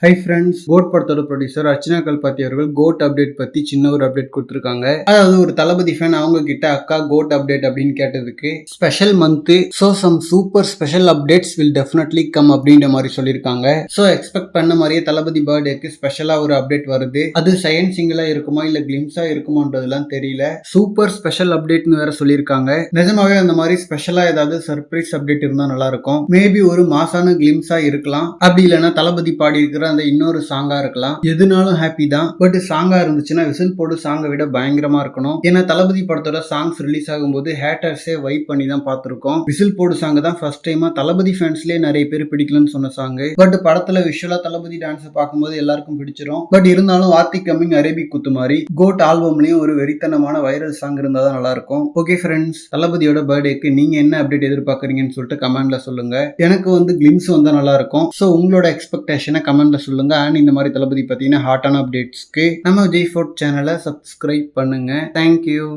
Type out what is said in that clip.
Hi friends, code படத்தோட producer Archana Kalpathi அவர்கள் code update பத்தி சின்ன ஒரு அப்டேட் கொடுத்திருக்காங்க. அதாவது ஒரு தளபதி ஃபேன் அவங்க கிட்ட அக்கா கோட் அப்டேட் அப்படின்னு கேட்டதுக்கு special month so some super special updates will definitely come அப்படின்ற மாதிரி சொல்லியிருக்காங்க. ஸோ எக்ஸ்பெக்ட் பண்ண மாதிரியே தளபதி பர்த்டேக்கு ஸ்பெஷலா ஒரு அப்டேட் வருது. அது செகண்ட் சிங்கிளா இருக்குமா இல்ல கிளிம்ஸா இருக்குமான்றதுலாம் தெரியல. சூப்பர் ஸ்பெஷல் அப்டேட்னு வேற சொல்லியிருக்காங்க. நிஜமாவே அந்த மாதிரி ஸ்பெஷலா ஏதாவது சர்ப்ரைஸ் அப்டேட் இருந்தா நல்லா இருக்கும். மேபி ஒரு மாசான கிளிம்ஸா இருக்கலாம், அப்படி இல்லைன்னா தளபதி பாடி இருக்கிற அந்த இன்னொரு சாங்கா இருக்கலாம். எதுனாலும் ஹாப்பி தான். பட் சாங்கா இருந்துச்சுன்னா விசில் போடு சாங்கை விட பயங்கரமா இருக்கணும். ஏன்னா தளபதி படத்தோட சாங்ஸ் ரிலீஸ் ஆகும்போது ஹேட்டர்ஸே வைப் பண்ணி தான் பார்த்திருக்கோம். விசில் போடு சாங் தான் ஃபர்ஸ்ட் டைமா தளபதி ஃபேன்ஸ்லேயே நிறைய பேர் பிடிக்கலன்னு சொன்ன சாங். பட் படத்துல விஷுவலா தளபதி டான்ஸ் பார்க்கும்போது எல்லாருக்கும் பிடிச்சிரும். பட் இருந்தாலும் வாத்தி கம்மிங் அரேபிக் குத்து மாதிரி கோட் ஆல்பம்லயும் ஒரு வெறித்தனமான வைரல் சாங் இருந்தா தான் நல்லா இருக்கும். ஓகே ஃப்ரெண்ட்ஸ், தளபதியோட பர்த்டேக்கு நீங்க என்ன அப்டேட் எதிர்பார்க்குறீங்கன்னு சொல்லிட்டு கமெண்ட்ல சொல்லுங்க. எனக்கு கிளிம்ஸ் வந்தா நல்லா இருக்கும். ஸோ உங்களோட எக்ஸ்பெக்டேஷனை கமெண்ட்ல சொல்லுங்க. அண்ட் இந்த மாதிரி தளபதி பத்தின ஹாட்டான அப்டேட்ஸ்க்கு நம்ம விஜய் ஃபோர்ட் சேனலை சப்ஸ்கிரைப் பண்ணுங்க. தேங்க்யூ.